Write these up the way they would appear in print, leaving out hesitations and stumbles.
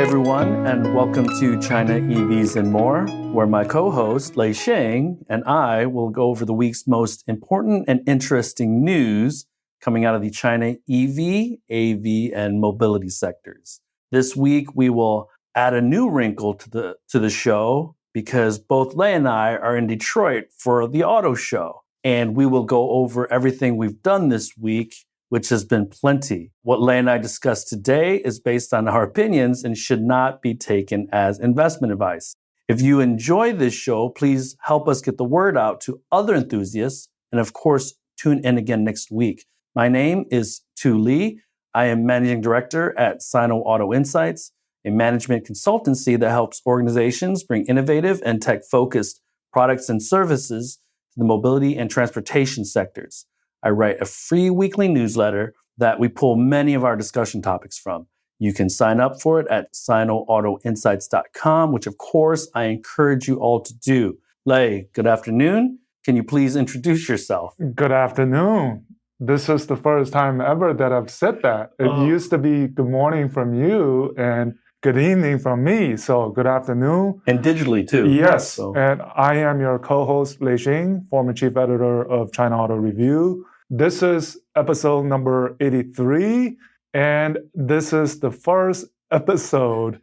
everyone, and welcome to China EVs and More, where my co-host, Lei Sheng, and I will go over the week's most important and interesting news coming out of the China EV, AV, and mobility sectors. This week, we will add a new wrinkle to the show because both Lei and I are in Detroit for the auto show, and we will go over everything we've done this week, which has been plenty. What Lei and I discussed today is based on our opinions and should not be taken as investment advice. If you enjoy this show, please help us get the word out to other enthusiasts. And of course, tune in again next week. My name is Tu Lee. I am Managing Director at Sino Auto Insights, a management consultancy that helps organizations bring innovative and tech-focused products and services to the mobility and transportation sectors. I write a free weekly newsletter that we pull many of our discussion topics from. You can sign up for it at sinoautoinsights.com, which of course I encourage you all to do. Lei, good afternoon. Can you please introduce yourself? Good afternoon. This is the first time ever that I've said that. It used to be good morning from you and good evening from me. So good afternoon. And digitally too. Yes. So. And I am your co-host, Lei Sheng, former chief editor of China Auto Review. This is episode number 83. And this is the first episode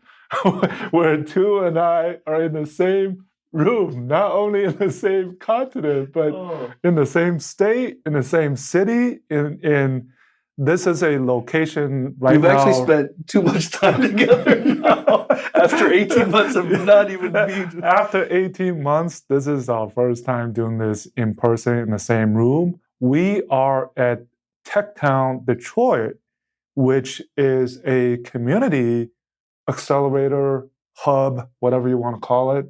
where Tu and I are in the same room, not only in the same continent, but in the same state, in the same city, in this is a location right We've now. We've actually spent too much time together now. After 18 months of not even being... After 18 months, this is our first time doing this in person in the same room. We are at TechTown Detroit, which is a community accelerator, hub, whatever you want to call it.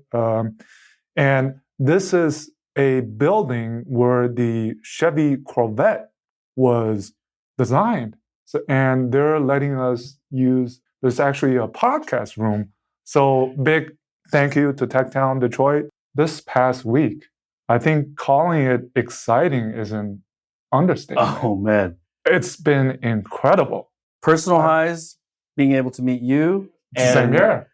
And this is a building where the Chevy Corvette was designed. So, and they're letting us use, there's actually a podcast room. So big thank you to TechTown Detroit. This past week, I think calling it exciting is an understatement. Oh, man. It's been incredible. Personal highs, being able to meet you. And same here.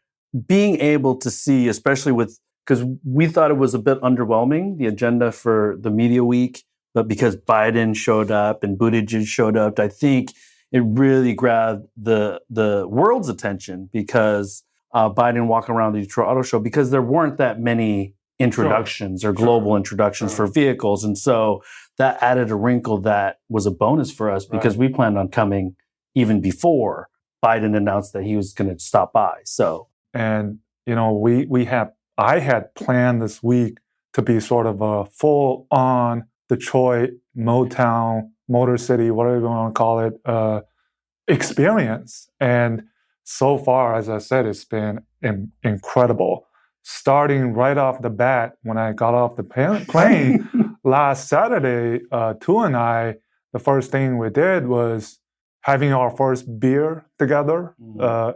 Being able to see, especially with, because we thought it was a bit underwhelming, the agenda for the media week, but because Biden showed up and Buttigieg showed up, I think it really grabbed the world's attention because Biden walking around the Detroit Auto Show, because there weren't that many introductions or global introductions for vehicles. And so that added a wrinkle that was a bonus for us because we planned on coming even before Biden announced that he was going to stop by. So, and you know, I had planned this week to be sort of a full-on Detroit, Motown, Motor City, whatever you want to call it, experience. And so far, as I said, it's been incredible. Starting right off the bat, when I got off the plane last Saturday, Tu and I, the first thing we did was having our first beer together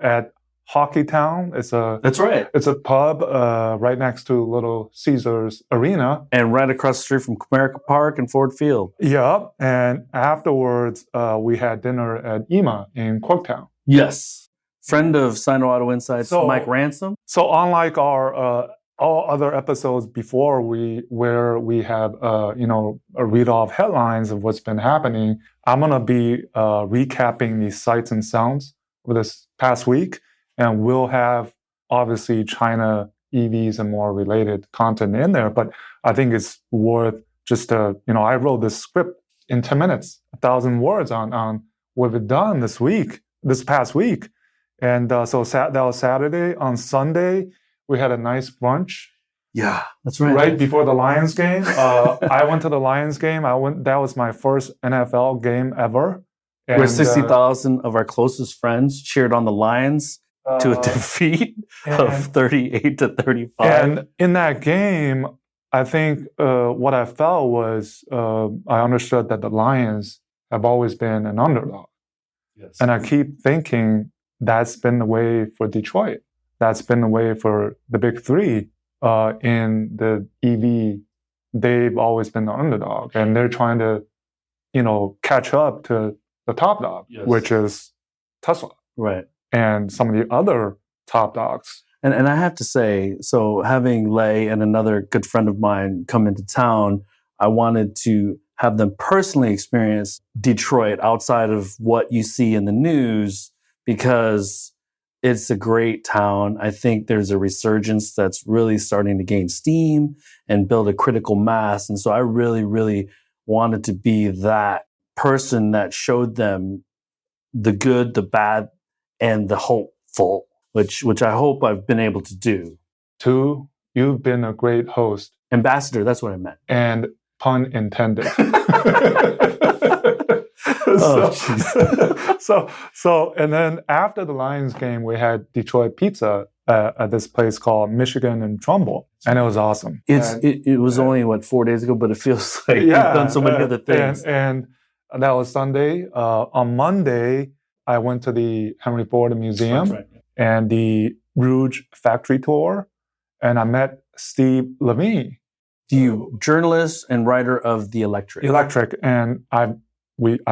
at Hockey Town. That's right. It's a pub right next to Little Caesars Arena. And right across the street from Comerica Park and Ford Field. Yeah. And afterwards, we had dinner at EMA in Corktown. Yes. Friend of Sino Auto Insights, Mike Ransom. So unlike our all other episodes before where we have a read off headlines of what's been happening, I'm gonna be recapping the sights and sounds of this past week, and we'll have obviously China EVs and more related content in there. But I think it's worth just I wrote this script in 10 minutes, 1,000 words on what we've done this past week. And so that was Saturday. On Sunday, we had a nice brunch. Yeah, that's right. Right before the Lions game. I went to the Lions game. That was my first NFL game ever. Where 60,000 of our closest friends cheered on the Lions to a defeat of 38-35. And in that game, I think what I felt was I understood that the Lions have always been an underdog. Yes. And I keep thinking that's been the way for Detroit. That's been the way for the big three in the EV. They've always been the underdog, and they're trying to, catch up to the top dog, which is Tesla. Right. And some of the other top dogs. And I have to say, so having Lei and another good friend of mine come into town, I wanted to have them personally experience Detroit outside of what you see in the news, because it's a great town. I think there's a resurgence that's really starting to gain steam and build a critical mass. And so I really, really wanted to be that person that showed them the good, the bad, and the hopeful, which I hope I've been able to do. 2, you've been a great host. Ambassador, that's what I meant. And pun intended. So, and then after the Lions game, we had Detroit pizza at this place called Michigan and Trumbull, and it was awesome. It was only 4 days ago, but it feels like you've done so many other things. And that was Sunday. On Monday, I went to the Henry Ford Museum and the Rouge factory tour, and I met Steve Levine, journalist and writer of The Electric, and I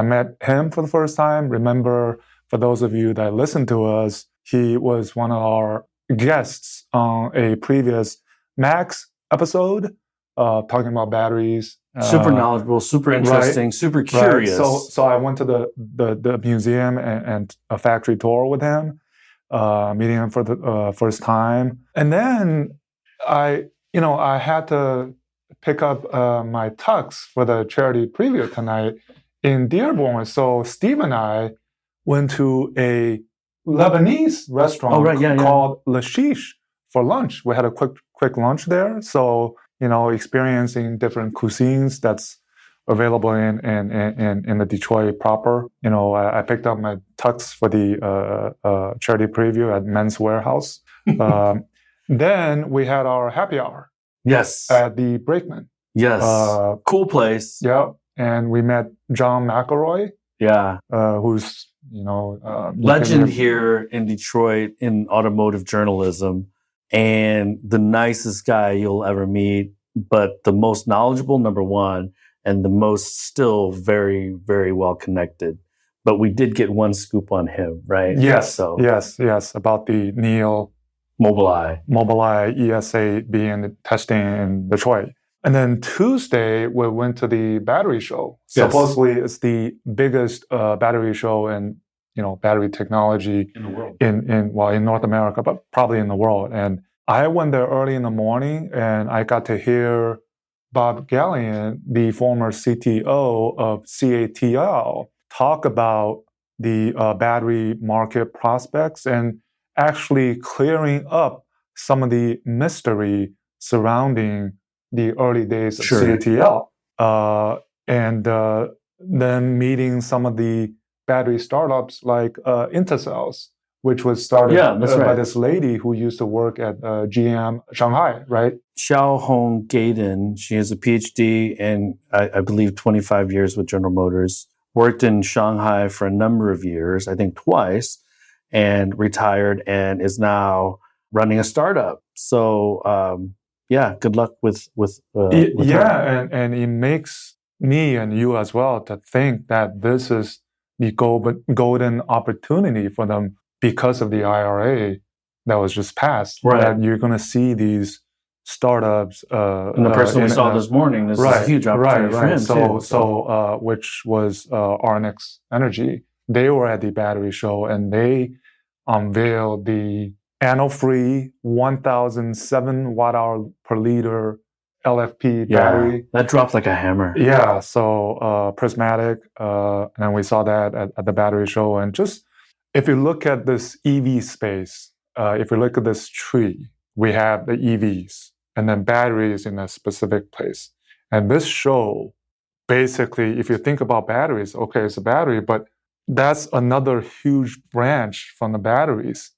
met him for the first time. Remember, for those of you that listen to us, he was one of our guests on a previous Max episode, talking about batteries. Super knowledgeable, super interesting, super curious. Right. So I went to the museum and a factory tour with him, meeting him for the first time, and then I had to pick up my tux for the charity preview tonight in Dearborn. So Steve and I went to a Lebanese restaurant called Lashish for lunch. We had a quick lunch there. So, experiencing different cuisines that's available in the Detroit proper. I picked up my tux for the charity preview at Men's Warehouse. Then we had our happy hour. Yes. At the Brakeman. Yes. Cool place. Yeah. And we met John McElroy. Yeah. Who's, legend here in Detroit in automotive journalism, and the nicest guy you'll ever meet, but the most knowledgeable, number one, and the most still very, very well connected. But we did get one scoop on him, right? Yes. Yes. About the Neil Mobileye ESA being testing in Detroit. And then Tuesday, we went to the battery show. Yes. Supposedly, it's the biggest battery show in battery technology in the world. In North America, but probably in the world. And I went there early in the morning, and I got to hear Bob Gallion, the former CTO of CATL, talk about the battery market prospects and actually clearing up some of the mystery surrounding the early days of CATL. And then meeting some of the battery startups like Intercells, which was started by this lady who used to work at GM Shanghai, right? Xiao Hong Gaydon. She has a PhD and I believe 25 years with General Motors. Worked in Shanghai for a number of years, I think twice, and retired and is now running a startup. So, good luck with her. And it makes me and you as well to think that this is the golden opportunity for them because of the IRA that was just passed. Right. That you're going to see these startups. And the person we saw this morning, this is a huge opportunity for him too. So which was Arnex Energy. They were at the battery show and they unveiled the anode-free 1,007 watt-hour per liter LFP battery. That dropped like a hammer. Yeah, so prismatic, and we saw that at the battery show. And just, if you look at this EV space, if you look at this tree, we have the EVs, and then batteries in a specific place. And this show, basically, if you think about batteries, okay, it's a battery, but that's another huge branch from the batteries.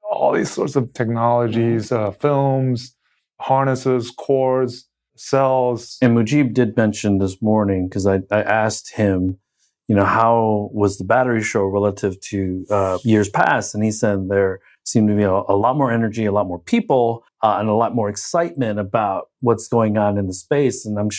All these sorts of technologies, films, harnesses, cords, cells. And Mujib did mention this morning, because I asked him, how was the battery show relative to years past? And he said there seemed to be a lot more energy, a lot more people, and a lot more excitement about what's going on in the space. And I'm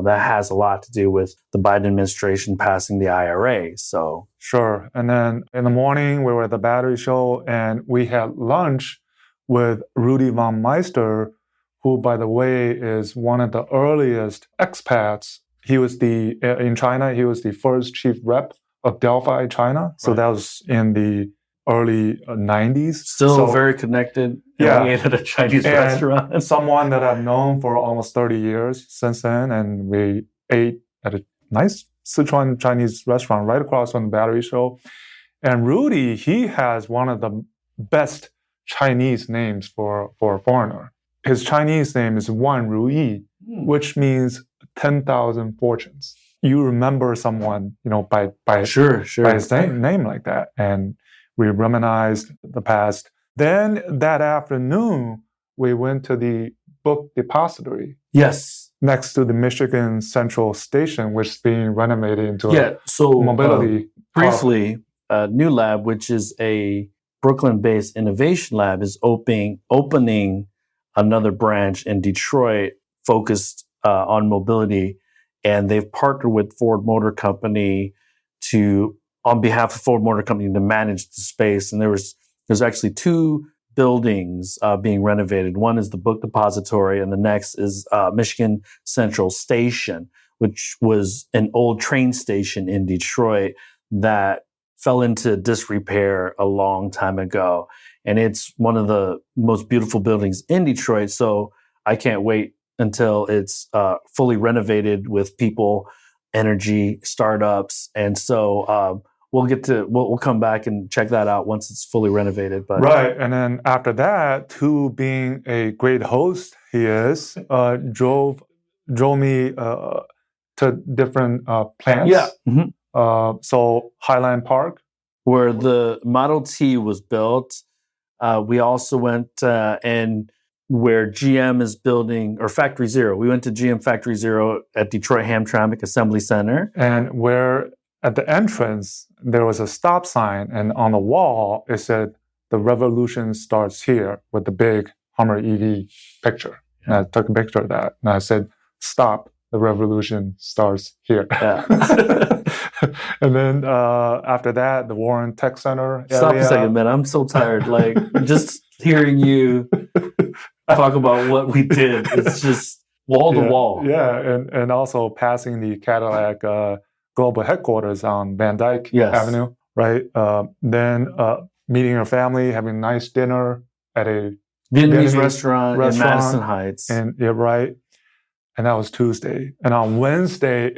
that has a lot to do with the Biden administration passing the IRA. So sure. And then in the morning, we were at the battery show and we had lunch with Rudy von Meister, who, by the way, is one of the earliest expats. He was in China, he was the first chief rep of Delphi, China. So that was in the early 90s. Still very connected. Yeah. We ate at a Chinese restaurant. Someone that I've known for almost 30 years since then. And we ate at a nice Sichuan Chinese restaurant right across from the Battery Show. And Rudy, he has one of the best Chinese names for a foreigner. His Chinese name is Wan Ruyi, which means 10,000 fortunes. You remember someone, by his name like that. And we reminisced the past. Then that afternoon, we went to the book depository. Yes. Next to the Michigan Central Station, which is being renovated into a mobility. Briefly, New Lab, which is a Brooklyn-based innovation lab, is opening another branch in Detroit focused on mobility. And they've partnered with Ford Motor Company on behalf of Ford Motor Company to manage the space. And there's actually two buildings being renovated. One is the book depository, and the next is Michigan Central Station, which was an old train station in Detroit that fell into disrepair a long time ago. And it's one of the most beautiful buildings in Detroit. So I can't wait until it's fully renovated with people, energy, startups. And so we'll come back and check that out once it's fully renovated. But right. And then after that, Tu, being a great host he is, drove me to different plants. Yeah. Mm-hmm. So Highland Park, where the Model T was built. We also went and where GM is building, or Factory Zero. We went to GM Factory Zero at Detroit Hamtramck Assembly Center. And where at the entrance, there was a stop sign, and on the wall, it said, "The revolution starts here," with the big Hummer EV picture. And I took a picture of that, and I said, "Stop, the revolution starts here." Yeah. And then after that, the Warren Tech Center area. Stop a second, man. I'm so tired. Like, just hearing you talk about what we did, it's just wall to wall. Yeah, and also passing the Cadillac global headquarters on Van Dyke Avenue, right? Then meeting your family, having a nice dinner at a Vietnamese restaurant in Madison Heights. And you're right. And that was Tuesday. And on Wednesday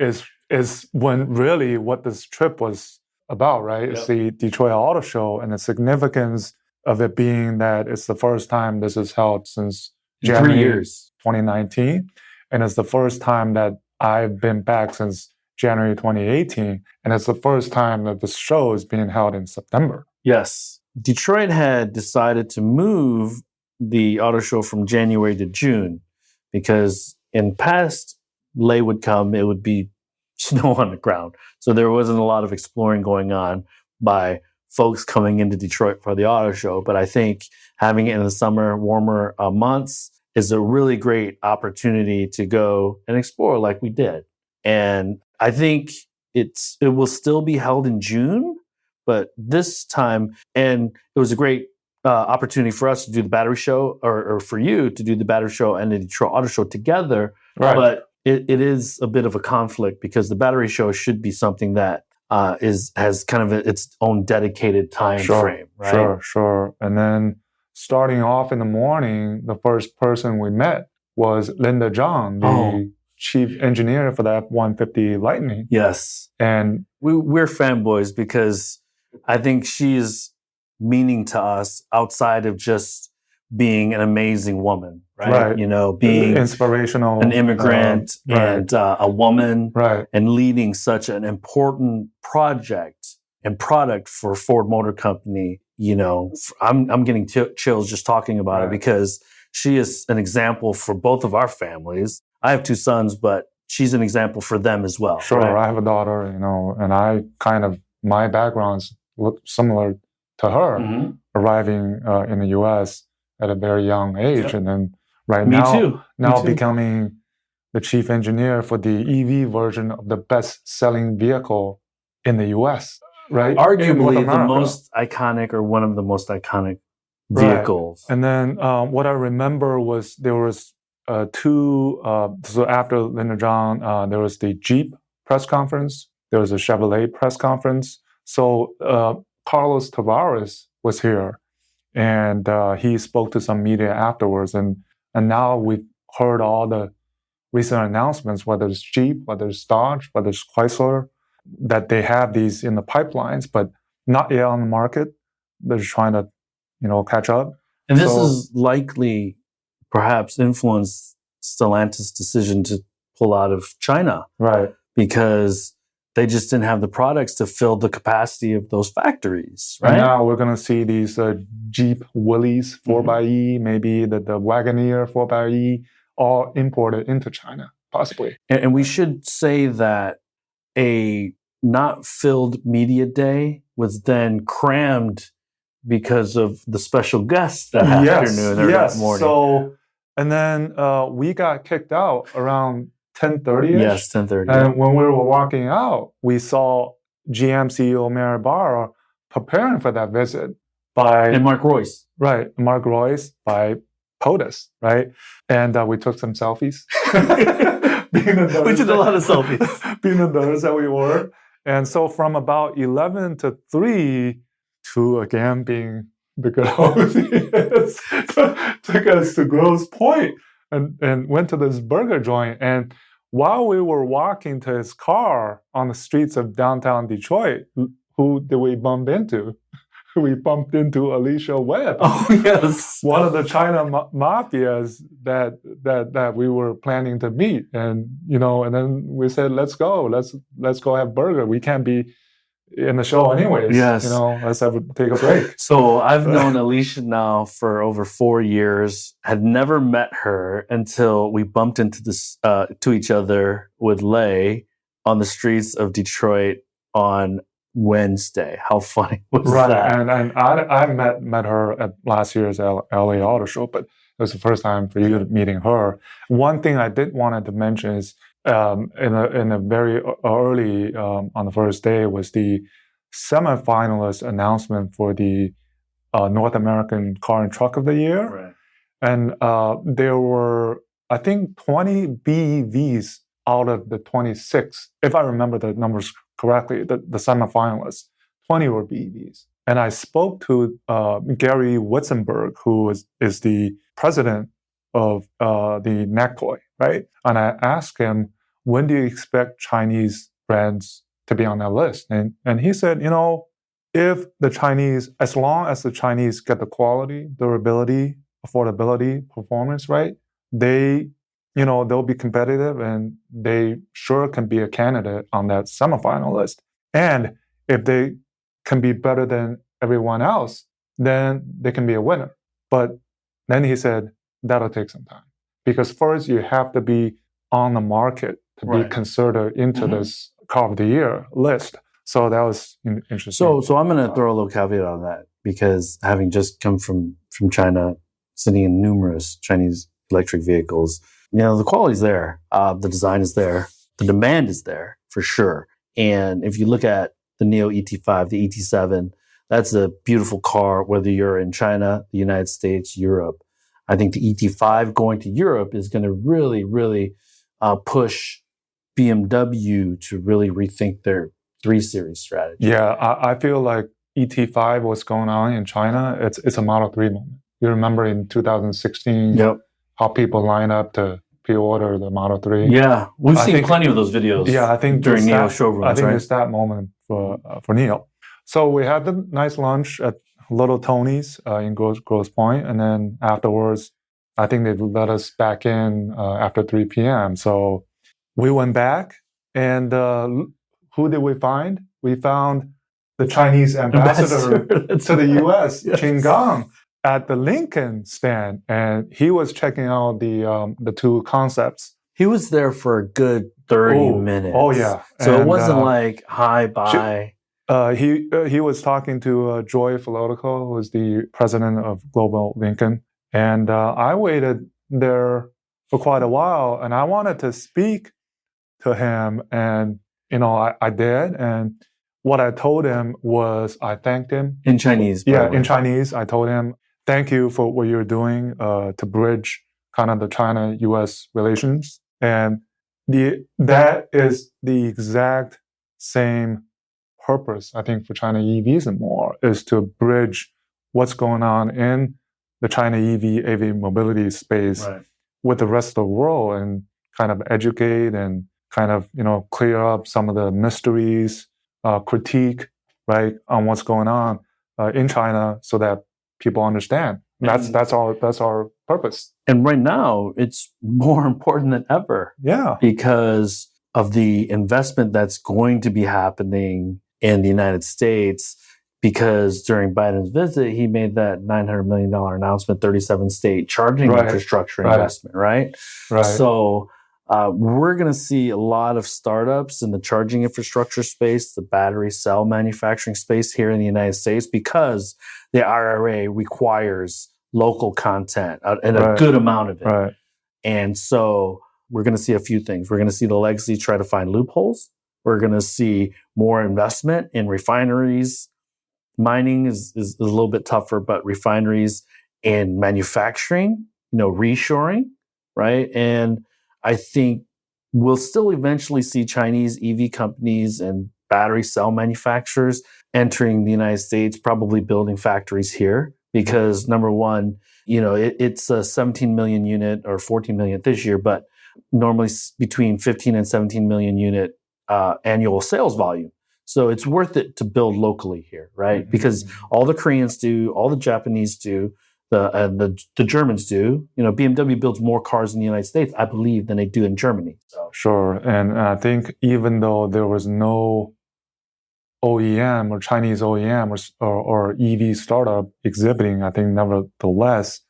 is when really what this trip was about, right? Yep. It's the Detroit Auto Show, and the significance of it being that it's the first time this is held since January 2019. And it's the first time that I've been back since January 2018. And it's the first time that the show is being held in September. Yes. Detroit had decided to move the auto show from January to June because in past Lay would come, it would be snow on the ground. So there wasn't a lot of exploring going on by folks coming into Detroit for the auto show. But I think having it in the summer, warmer months is a really great opportunity to go and explore like we did. And I think it will still be held in June, but this time, and it was a great opportunity for us to do the battery show, or for you to do the battery show and the Detroit Auto Show together. Right. But it is a bit of a conflict because the battery show should be something that has kind of its own dedicated time frame. Right? Sure. And then starting off in the morning, the first person we met was Linda Zhang, the chief engineer for the F-150 Lightning. Yes. And we're fanboys because I think she's meaning to us outside of just being an amazing woman, right? You know, being inspirational, an immigrant and a woman, right? And leading such an important project and product for Ford Motor Company. You know, I'm getting chills just talking about it because she is an example for both of our families. I have two sons, but she's an example for them as well. Sure, right? I have a daughter, you know, and my backgrounds look similar to her, arriving in the U.S. at a very young age, and then now becoming the chief engineer for the EV version of the best-selling vehicle in the U.S. Right, arguably the most iconic or one of the most iconic vehicles. And then what I remember was there was two. So after Linda Zhang, there was the Jeep press conference. There was a Chevrolet press conference. So Carlos Tavares was here, and he spoke to some media afterwards. And now we've heard all the recent announcements, whether it's Jeep, whether it's Dodge, whether it's Chrysler, that they have these in the pipelines, but not yet on the market. They're trying to, catch up. And this is likely perhaps influenced Stellantis' decision to pull out of China. Right. Because they just didn't have the products to fill the capacity of those factories, right? And now we're going to see these Jeep Willys 4xe, maybe the Wagoneer 4xe, all imported into China, possibly. And we should say that a not filled media day was then crammed because of the special guests that afternoon or that morning. So, and then we got kicked out around 10:30. Yes, 10:30. And when we were walking out, we saw GM CEO Mary Barra preparing for that visit and Mark Royce. Right, Mark Royce by POTUS, right? And we took some selfies. We took a lot of selfies. Being the nerds that we were. And so from about 11 to 3, to again being the good host, took us to Grosse Pointe and went to this burger joint. And while we were walking to his car on the streets of downtown Detroit, who did we bump into? We bumped into Alicia Webb. Oh yes, one of the China mafias that we were planning to meet, and and then we said, let's go have burger. We can't be in the show anyways. Yes, let's take a break. So I've known Alicia now for over 4 years. Had never met her until we bumped into this to each other with Lei on the streets of Detroit on Wednesday. How funny was that? And I met her at last year's LA Auto Show, but it was the first time for you meeting her. One thing I did wanted to mention is in a very early on the first day was the semifinalist announcement for the North American Car and Truck of the Year, right. And there were I think 20 BEVs out of the 26, if I remember the numbers correctly, the semifinalists, 20 were BEVs. And I spoke to Gary Witzenberg, who is the president of the NACTOY, right? And I asked him, when do you expect Chinese brands to be on that list? And he said, if the Chinese, as long as the Chinese get the quality, durability, affordability, performance right, they'll be competitive and they sure can be a candidate on that semifinal list. And if they can be better than everyone else, then they can be a winner. But then he said, that'll take some time. Because first you have to be on the market to be considered into this Car of the Year list. So that was interesting. So I'm going to throw a little caveat on that, because having just come from China, sitting in numerous Chinese electric vehicles, the quality's there, the design is there, the demand is there for sure. And if you look at the Neo ET5, the ET7, that's a beautiful car, whether you're in China, the United States, Europe. I think the ET5 going to Europe is going to really, really push BMW to really rethink their 3 Series strategy. Yeah, I feel like ET5, what's going on in China, it's a Model 3 moment. You remember in 2016, how people line up to pre-order the Model 3? Yeah, we've seen plenty of those videos. Yeah, I think during Neo showrooms, I think it's that moment for Neo. So we had the nice lunch at Little Tony's in Grosse Pointe, and then afterwards, I think they let us back in after 3 p.m. So we went back, and who did we find? We found the Chinese ambassador to the U.S., Qin Gang, at the Lincoln stand, and he was checking out the 2 concepts. He was there for a good 30 minutes. Oh yeah. So it wasn't like, hi, bye. He was talking to Joy Falotico, who is the president of Global Lincoln. And I waited there for quite a while, and I wanted to speak to him. And, I did. And what I told him was I thanked him. In Chinese. Yeah, in Chinese. I told him thank you for what you're doing to bridge kind of the China-US relations. And that is the exact same purpose, I think, for China EVs and more, is to bridge what's going on in the China AV mobility space with the rest of the world and kind of educate and kind of, clear up some of the mysteries, critique, right, on what's going on in China so that people understand. That's our purpose. And right now, it's more important than ever. Yeah. Because of the investment that's going to be happening in the United States. Because during Biden's visit, he made that $900 million announcement, 37 state charging infrastructure investment, right? So we're going to see a lot of startups in the charging infrastructure space, the battery cell manufacturing space here in the United States, because the IRA requires local content and a good amount of it. And so we're going to see a few things. We're going to see the legacy try to find loopholes. We're going to see more investment in refineries. Mining is a little bit tougher, but refineries and manufacturing, reshoring, right? And I think we'll still eventually see Chinese EV companies and battery cell manufacturers entering the United States, probably building factories here because number one, it's a 17 million unit or 14 million this year, but normally between 15 and 17 million unit annual sales volume. So it's worth it to build locally here, right? Because all the Koreans do, all the Japanese do, the Germans do. BMW builds more cars in the United States, I believe, than they do in Germany. So. Sure. And I think even though there was no OEM or Chinese OEM or EV startup exhibiting, I think nevertheless,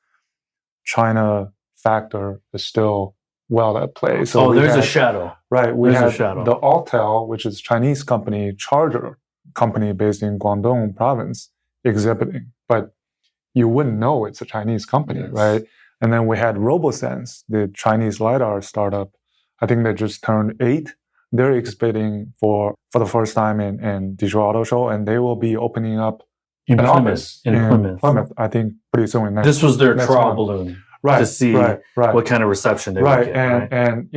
China factor is still well at play. So there's a shadow. Right. We had the Autel, which is a Chinese company, charger company based in Guangdong province, exhibiting. But you wouldn't know it's a Chinese company, right? And then we had RoboSense, the Chinese LiDAR startup. I think they just turned 8. They're exhibiting for the first time in Detroit Auto Show, and they will be opening up in an Plymouth. office in Plymouth, I think, pretty soon. This was their trial balloon. To see what kind of reception they would get. And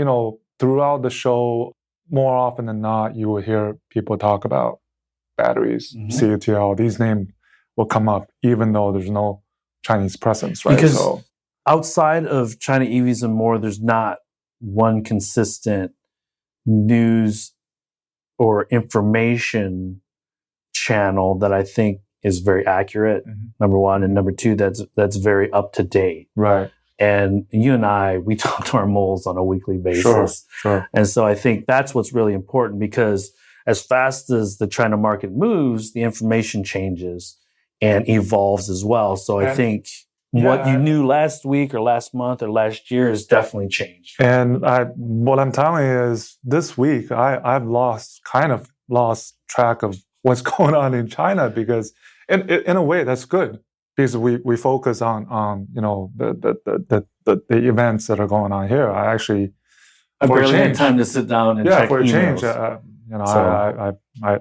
throughout the show, more often than not, you will hear people talk about batteries, CATL. These names will come up, even though there's no Chinese presence, right? Because outside of China EVs and more, there's not one consistent news or information channel that I think is very accurate. Number one, and number two, that's very up to date. Right. And you and I, we talk to our moles on a weekly basis. Sure. And so I think that's what's really important because as fast as the China market moves, the information changes and evolves as well. So I think what you knew last week or last month or last year has definitely changed. And what I'm telling you is this week, I've lost track of what's going on in China because in a way that's good. Because we focus on the events that are going on here. I barely had time to sit down and check for a emails. Change.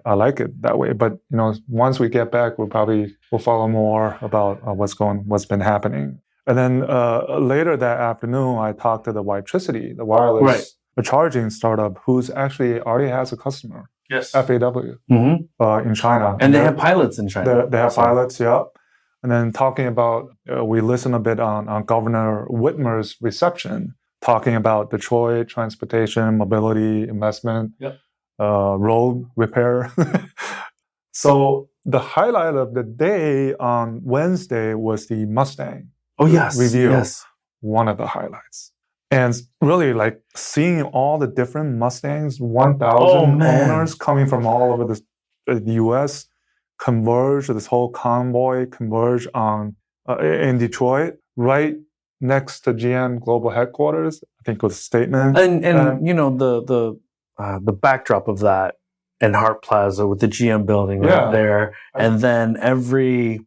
I like it that way. But once we get back, we'll follow more about what's been happening. And then later that afternoon, I talked to the Witricity, the wireless charging startup, who's actually already has a customer. Yes, FAW in China, and they have pilots in China. They have pilots, yeah. And then talking about, we listen a bit on Governor Whitmer's reception, talking about Detroit, transportation, mobility, investment, road repair. So the highlight of the day on Wednesday was the Mustang. Oh, yes. Review. Yes. One of the highlights. And really like seeing all the different Mustangs, 1,000 owners coming from all over the U.S., converge, this whole convoy converge in Detroit, right next to GM global headquarters. I think it was a statement. And the backdrop of that and Hart Plaza with the GM building right there. And then every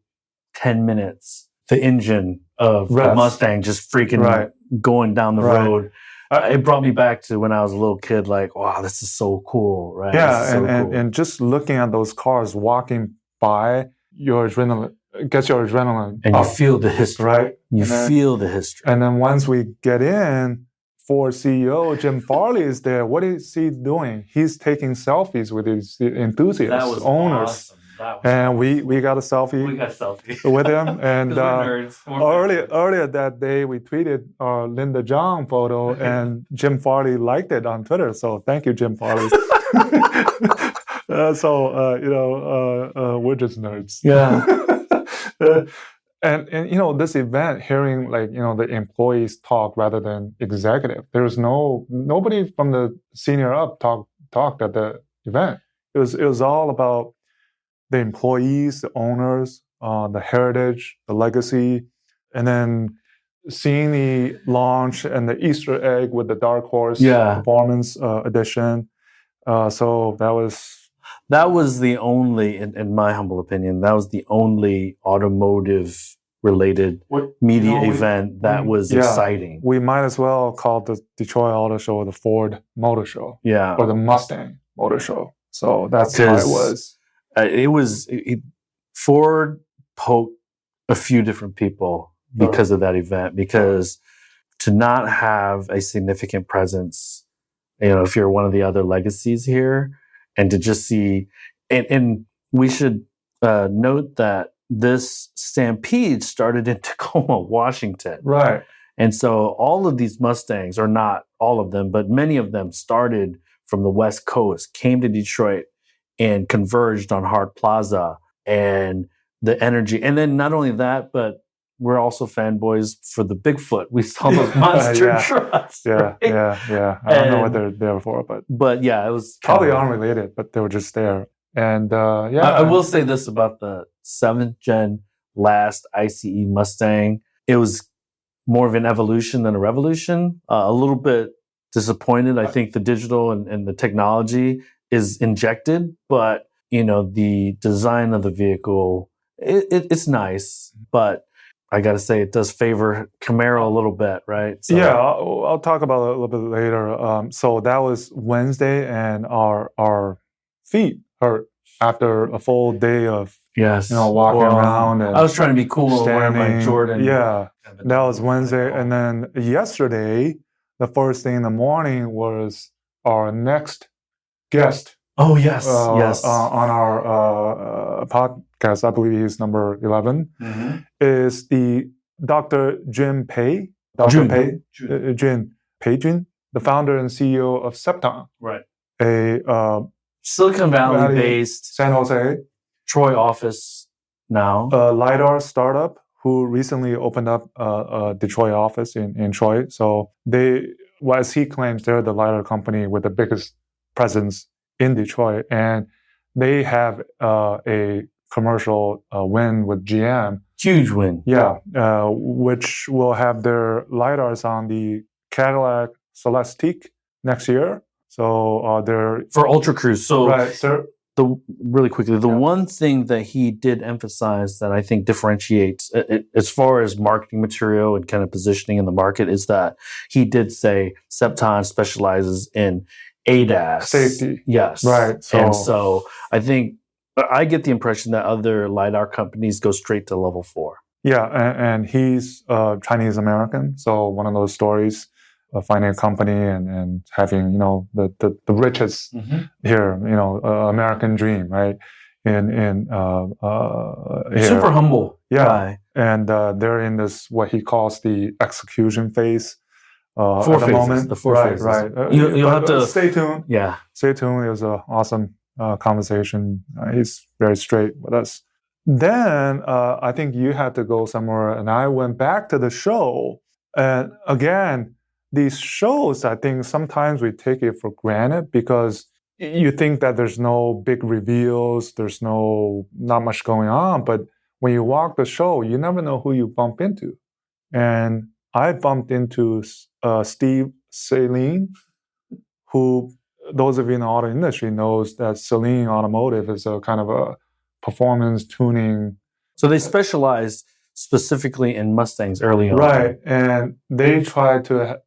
10 minutes, the engine of the Mustang just freaking going down the road. It brought me back to when I was a little kid, like, wow, this is so cool, right? Yeah, and just looking at those cars walking by, your adrenaline gets your adrenaline And up, you feel the history. right? You feel the history. And then once we get in, Ford CEO Jim Farley is there. What is he doing? He's taking selfies with his enthusiasts, owners. Awesome. And we got a selfie. We got a selfie with him. And we're nerds. earlier that day, we tweeted our Linda Zhang photo, and Jim Farley liked it on Twitter. So thank you, Jim Farley. We're just nerds. Yeah. And this event, hearing the employees talk rather than executive, there's nobody from the senior up talked at the event. It was all about the employees, the owners, the heritage, the legacy, and then seeing the launch and the Easter egg with the Dark Horse Performance Edition. So that was the only, in my humble opinion, that was the only automotive related media event that was exciting. We might as well call the Detroit Auto Show the Ford Motor Show, or the Mustang Motor Show. So that's how it was. Ford poked a few different people because of that event, because to not have a significant presence, if you're one of the other legacies here, and to just see, and we should note that this stampede started in Tacoma, Washington. Right. And so all of these Mustangs, or not all of them, but many of them started from the West Coast, came to Detroit, and converged on Hart Plaza, and the energy. And then not only that, but we're also fanboys for the Bigfoot. We saw those monster trucks. Yeah. I don't know what they're there for, but yeah, it was probably unrelated, but they were just there. And I will say this about the 7th gen last ICE Mustang. It was more of an evolution than a revolution. A little bit disappointed. I think the digital and the technology is injected, but the design of the vehicle, it's nice, but I got to say it does favor Camaro a little bit, right? So, yeah, I'll talk about it a little bit later. So that was Wednesday, and our feet hurt after a full day of walking around. And I was trying to be cool wearing my Jordan. Yeah, that was Wednesday, and then yesterday, the first thing in the morning was our next guest. Oh yes, yes. On our podcast, I believe he's number 11. Mm-hmm. Is the Dr. Jim Pei, Jun, the founder and CEO of Septon, right? A Silicon Valley-based San Jose, Troy office now. A LiDAR startup who recently opened up a Detroit office in Troy. So as he claims, they're the LiDAR company with the biggest presence in Detroit, and they have a commercial win with GM. Huge win. Yeah, which will have their LiDARs on the Cadillac Celestiq next year. So they're for Ultra Cruise. So right, sir. Really quickly, the one thing that he did emphasize that I think differentiates as far as marketing material and kind of positioning in the market is that he did say Septon specializes in ADAS. Safety. Yes. Right. So I think I get the impression that other LiDAR companies go straight to level 4. Yeah. And he's Chinese American. So one of those stories of finding a company and having, the richest here, American dream, right? Super humble guy. And they're in this, what he calls the execution phase. 4 at phases. the moment. The 4 phases. Right. You'll have to stay tuned. Yeah. Stay tuned. It was an awesome conversation. He's very straight with us. Then I think you had to go somewhere, and I went back to the show. And again, these shows, I think sometimes we take it for granted because you think that there's no big reveals, there's not much going on. But when you walk the show, you never know who you bump into. And I bumped into Steve Saleen, who those of you in the auto industry knows that Saleen Automotive is a kind of a performance tuning. So they specialize specifically in Mustangs early on. Right. And they try to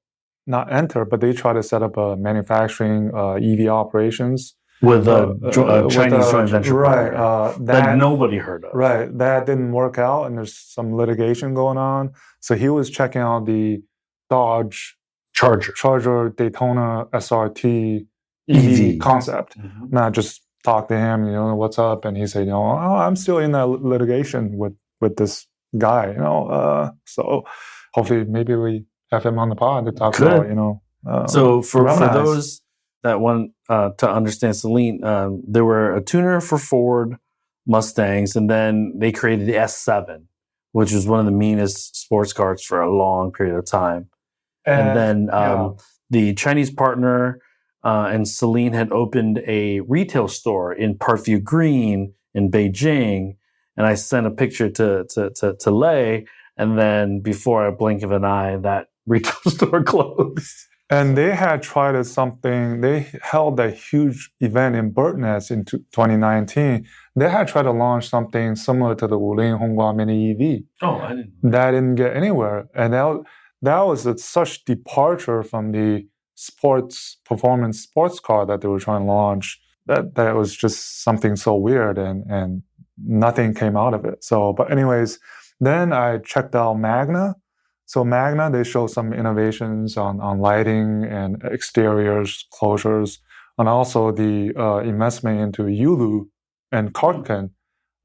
not enter, but they try to set up a manufacturing EV operations. with a Chinese joint venture right, partner that nobody heard of. Right, that didn't work out, and there's some litigation going on. So he was checking out the Dodge Charger Daytona SRT EV concept. And I just talked to him, what's up? And he said, I'm still in that litigation with this guy, so hopefully maybe we have him on the pod to talk about, so for those that want to understand Celine, there were a tuner for Ford Mustangs, and then they created the S7, which was one of the meanest sports cars for a long period of time. And then the Chinese partner and Celine had opened a retail store in Parkview Green in Beijing. And I sent a picture to Lei, and then before a blink of an eye, that retail store closed. And they had tried something. They held a huge event in Birdnest in 2019. They had tried to launch something similar to the Wuling Honghua Mini EV. Oh, I didn't. That didn't get anywhere, and that was such departure from the performance sports car that they were trying to launch. That was just something so weird, and nothing came out of it. So, but anyways, then I checked out Magna. So Magna, they show some innovations on lighting and exteriors, closures, and also the investment into Yulu and Kartken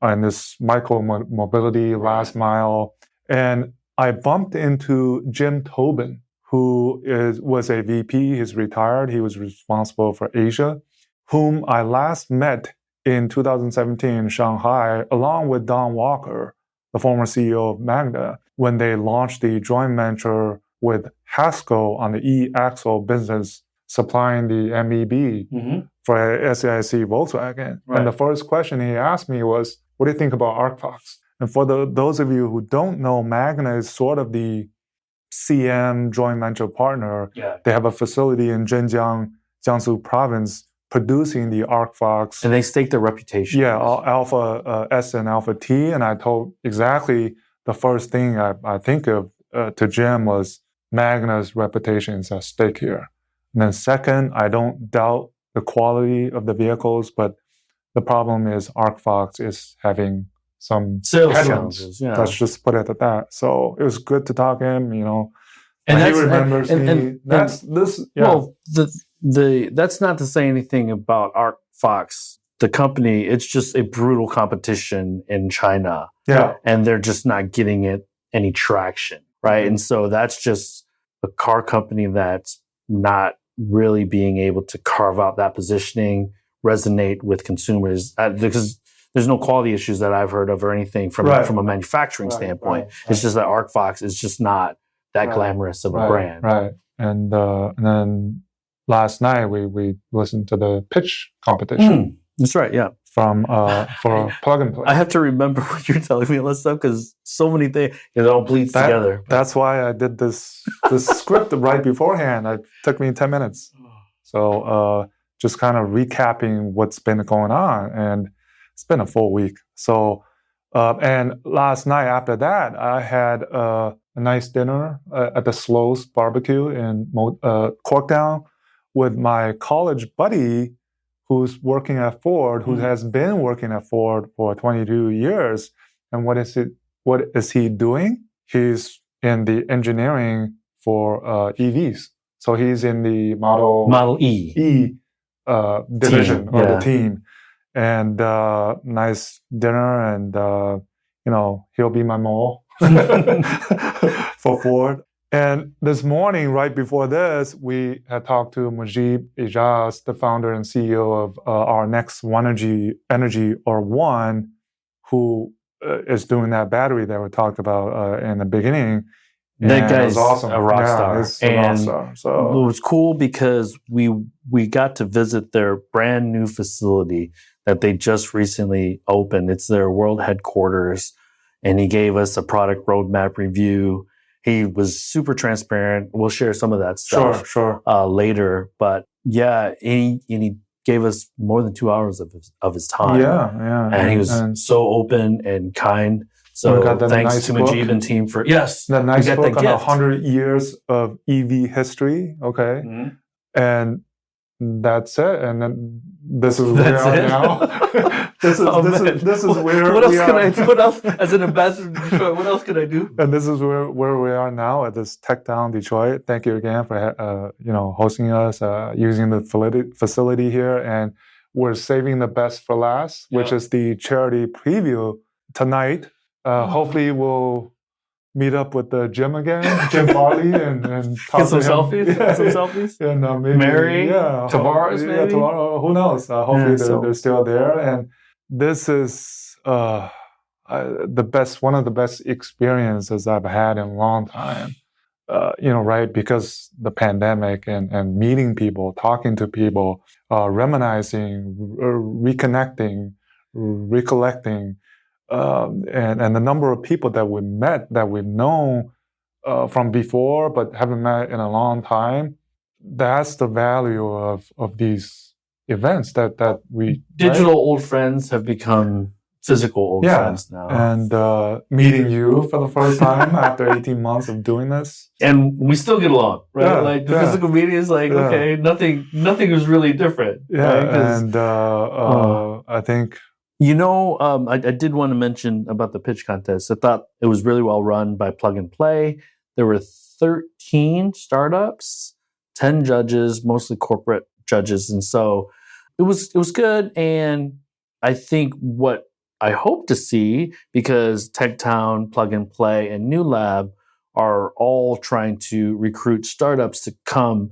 and this micro-mobility, last mile. And I bumped into Jim Tobin, who was a VP. He's retired. He was responsible for Asia, whom I last met in 2017 in Shanghai, along with Don Walker, the former CEO of Magna, when they launched the joint venture with Hasco on the e-axle business, supplying the MEB for SAIC Volkswagen. Right. And the first question he asked me was, what do you think about ArcFox? And for those of you who don't know, Magna is sort of the CM joint venture partner. Yeah. They have a facility in Zhenjiang, Jiangsu province, producing the ArcFox. And they stake their reputation. Yeah, Alpha S and Alpha T. And I told exactly the first thing I think of to Jim was Magna's reputation is at stake here. And then second, I don't doubt the quality of the vehicles, but the problem is ArcFox is having some sales challenges. Yeah. Let's just put it at that. So it was good to talk to him, And he remembers me. That's not to say anything about ArcFox, the company. It's just a brutal competition in China. Yeah. And they're just not getting any traction, right? And so that's just a car company that's not really being able to carve out that positioning, resonate with consumers, because there's no quality issues that I've heard of or anything from a manufacturing standpoint. Right. It's just that ArcFox is just not that glamorous of a brand. Right. And then last night we listened to the pitch competition. That's right. Yeah. For Plug and Play. I have to remember what you're telling me all that stuff because so many things, it all bleeds together. That's why I did this script right beforehand. It took me 10 minutes. So just kind of recapping what's been going on, and it's been a full week. So and last night after that, I had a nice dinner at the Slows Barbecue in Corktown with my college buddy, who's working at Ford, who has been working at Ford for 22 years. And what is he doing? He's in the engineering for EVs. So he's in the Model E division of the team. And nice dinner, and he'll be my mole for Ford. And this morning, right before this, we had talked to Mujib Ijaz, the founder and CEO of our next Energy or One, who is doing that battery that we talked about in the beginning. That guy's awesome. A rock star. And it was cool because we got to visit their brand new facility that they just recently opened. It's their world headquarters, and he gave us a product roadmap review. He was super transparent. We'll share some of that stuff later. But yeah, and he gave us more than 2 hours of his time. Yeah. And he was so open and kind. So thanks to Mujib and team for that nice book on 100 years of EV history. Okay, and that's it. And then this is where we are now. this is where what else we can are. I do? What else, as an ambassador to Detroit, what else can I do? And this is where we are now at this TechTown Detroit. Thank you again for hosting us, using the facility here, and we're saving the best for last, which is the charity preview tonight. Hopefully, we'll meet up with the Jim again, Jim Farley, and talk Get some to him. selfies. Yeah. Some selfies. And maybe Mary, Tavares, maybe. Yeah, tomorrow. Who knows? Hopefully, they're still there. And this is the best, one of the best experiences I've had in a long time. Right? Because the pandemic and meeting people, talking to people, reminiscing, reconnecting, recollecting. And the number of people that we met, that we've known from before but haven't met in a long time, that's the value of these events that we... Digital old friends have become physical old friends now. And meeting you for the first time after 18 months of doing this. And we still get along, right? The physical media is okay, nothing is really different. Yeah, right? And I think... I did want to mention about the pitch contest. I thought it was really well run by Plug and Play. There were 13 startups, 10 judges, mostly corporate judges. And so it was good. And I think what I hope to see, because TechTown, Plug and Play, and New Lab are all trying to recruit startups to come,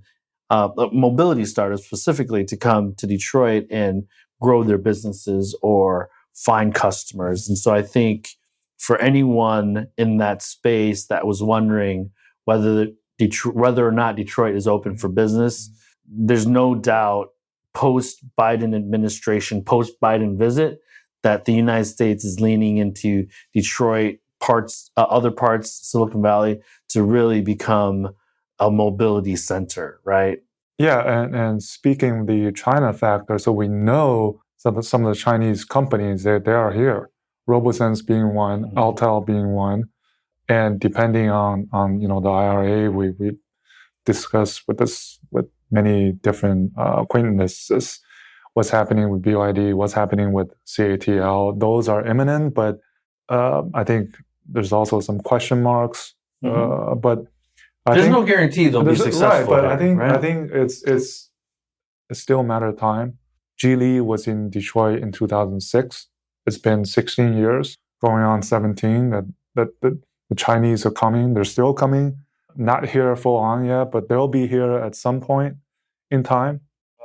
mobility startups specifically, to come to Detroit and grow their businesses or find customers. And so I think for anyone in that space that was wondering whether or not Detroit is open for business, there's no doubt post-Biden administration, post-Biden visit, that the United States is leaning into Detroit, other parts, Silicon Valley, to really become a mobility center, right? Yeah, and speaking the China factor, so we know some of the Chinese companies, they are here. RoboSense being one, Altel being one, and depending on the IRA, we discussed with many different acquaintances what's happening with BYD, what's happening with CATL. Those are imminent, but I think there's also some question marks. But there's no guarantee they'll be successful. Right, but I think it's still a matter of time. Geely was in Detroit in 2006. It's been 16 years, going on 17. That the Chinese are coming. They're still coming. Not here full on yet, but they'll be here at some point in time.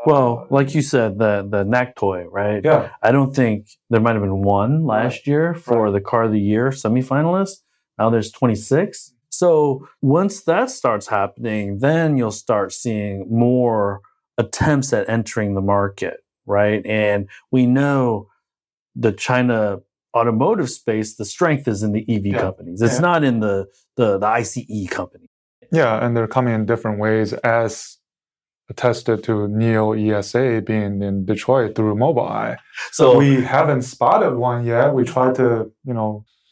Well, like you said, the NAC toy, right? Yeah. I don't think there might have been one last year for the Car of the Year semifinalist. Now there's 26. So once that starts happening, then you'll start seeing more attempts at entering the market, right? And we know the China automotive space, the strength is in the EV companies. It's not in the ICE company. Yeah, and they're coming in different ways, as attested to Neo ESA being in Detroit through Mobileye. So we haven't spotted one yet. We tried to,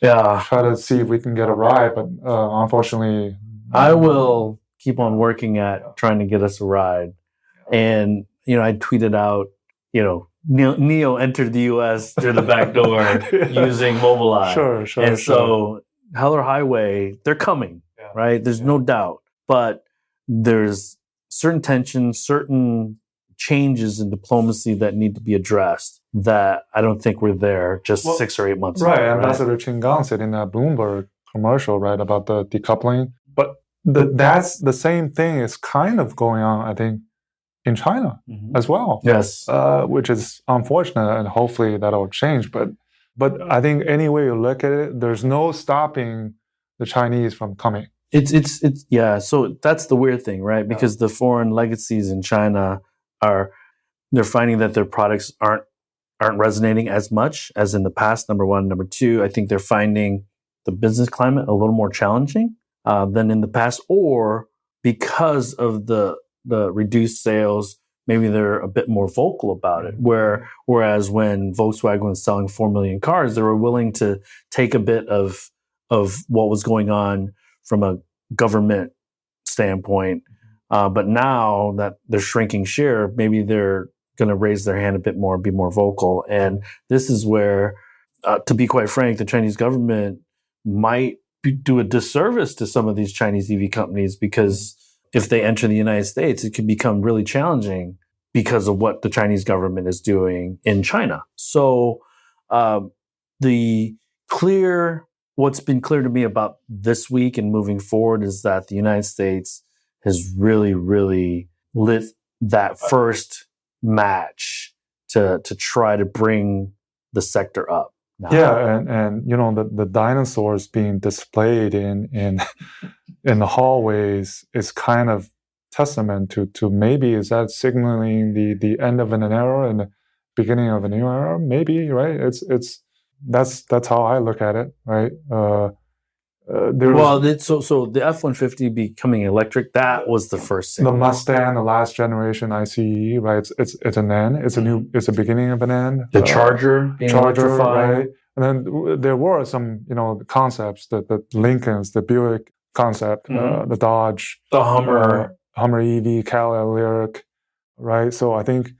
try to see if we can get a ride, but unfortunately... I will keep on working at trying to get us a ride. And, I tweeted out, Neo entered the U.S. through the back door using Mobileye. Sure. And so Hell or Highway, they're coming, right? There's no doubt. But there's certain tensions, certain changes in diplomacy that need to be addressed that I don't think were there just 6 or 8 months ago. Right, Ambassador Qinggang said in that Bloomberg commercial, right, about the decoupling. But that's the same thing is kind of going on, I think, in China as well. Yes. Which is unfortunate, and hopefully that'll change. But I think any way you look at it, there's no stopping the Chinese from coming. It's So that's the weird thing, right? Because the foreign legacies in China they're finding that their products aren't resonating as much as in the past. Number one. Number two, I think they're finding the business climate a little more challenging than in the past, or because of the reduced sales, maybe they're a bit more vocal about it. Whereas when Volkswagen was selling 4 million cars, they were willing to take a bit of what was going on from a government standpoint. But now that they're shrinking share, maybe they're going to raise their hand a bit more and be more vocal. And this is where, to be quite frank, the Chinese government might do a disservice to some of these Chinese EV companies, because if they enter the United States, it could become really challenging because of what the Chinese government is doing in China. So what's been clear to me about this week and moving forward is that the United States has really, really lit that first match to try to bring the sector up. Now. Yeah, and the dinosaurs being displayed in the hallways is kind of testament to maybe is that signaling the end of an era and the beginning of a new era? Maybe, right? That's how I look at it, right? So the F-150 becoming electric, that was the first signal. The Mustang, the last generation ICE, right? It's an end. It's a beginning of an end. The Charger being electrified. Right? And then there were some, concepts, the Lincolns, the Buick concept, the Dodge, the Hummer, Hummer EV, Cadillac Lyric, right? So I think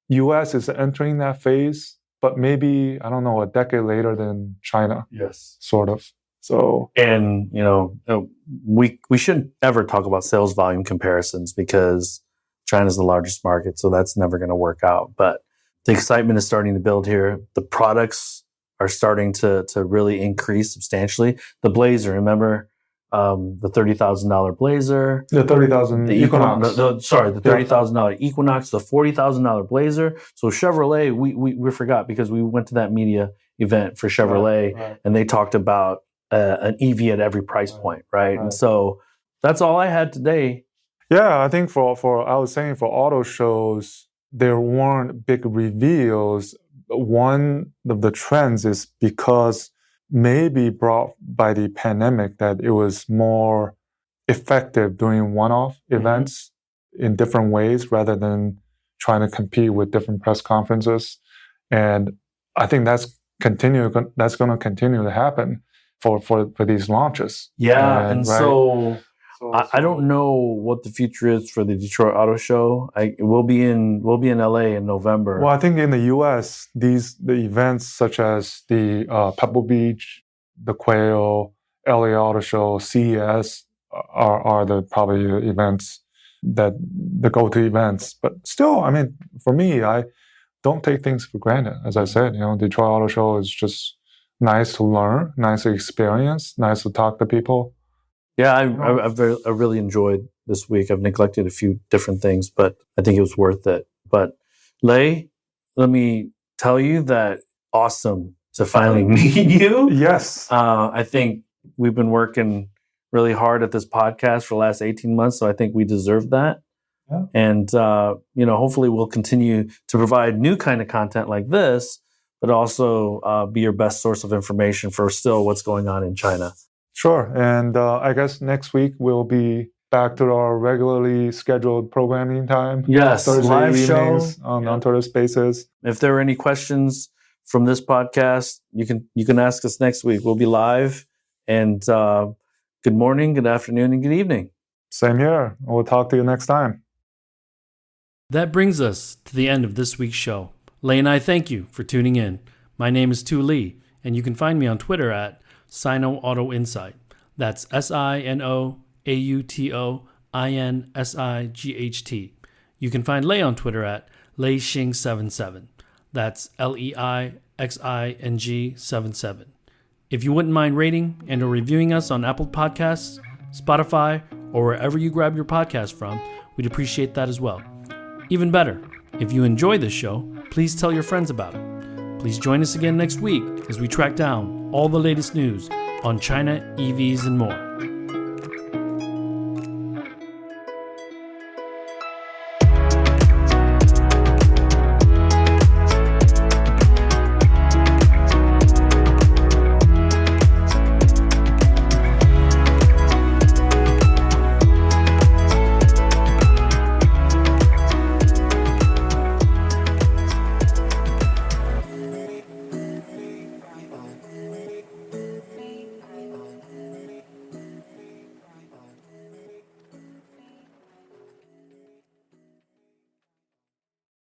U.S. is entering that phase, but maybe, I don't know, a decade later than China. Yes. Sort of. So, and we shouldn't ever talk about sales volume comparisons because China's the largest market, so that's never going to work out. But the excitement is starting to build here. The products are starting to really increase substantially. The Blazer, remember the $30,000 Blazer, the $30,000 Equinox. The $30,000 Equinox, the $40,000 Blazer. So Chevrolet, we forgot because we went to that media event for Chevrolet, right. And they talked about an EV at every price point, right? And so that's all I had today. Yeah, I think for auto shows, there weren't big reveals. One of the trends is because maybe brought by the pandemic that it was more effective doing one-off events in different ways rather than trying to compete with different press conferences. And I think that's going to continue to happen for these launches. Yeah, and right? so I don't know what the future is for the Detroit Auto Show. We'll be in LA in November. Well, I think in the US, the events such as the Pebble Beach, the Quail, LA Auto Show, CES are the probably events that the go-to events. But still, I mean, for me, I don't take things for granted. As I said, Detroit Auto Show is just nice to learn, nice to experience, nice to talk to people. Yeah, I really enjoyed this week. I've neglected a few different things, but I think it was worth it. But Lei, let me tell you that awesome to finally meet you. Yes. I think we've been working really hard at this podcast for the last 18 months, so I think we deserve that. Yeah. And, hopefully we'll continue to provide new kind of content like this, but also be your best source of information for still what's going on in China. Sure. And I guess next week we'll be back to our regularly scheduled programming time. Yes, Thursday live show on Twitter Spaces. If there are any questions from this podcast, you can ask us next week. We'll be live. And good morning, good afternoon, and good evening. Same here. We'll talk to you next time. That brings us to the end of this week's show. Lei and I thank you for tuning in. My name is Tu Lee, and you can find me on Twitter at Sino Auto Insight. That's SinoAutoInsight. You can find Lei on Twitter at LeiXing77. That's LEIXING77. If you wouldn't mind rating and or reviewing us on Apple Podcasts, Spotify, or wherever you grab your podcast from, we'd appreciate that as well. Even better, if you enjoy this show, please tell your friends about it. Please join us again next week as we track down all the latest news on China, EVs, and more.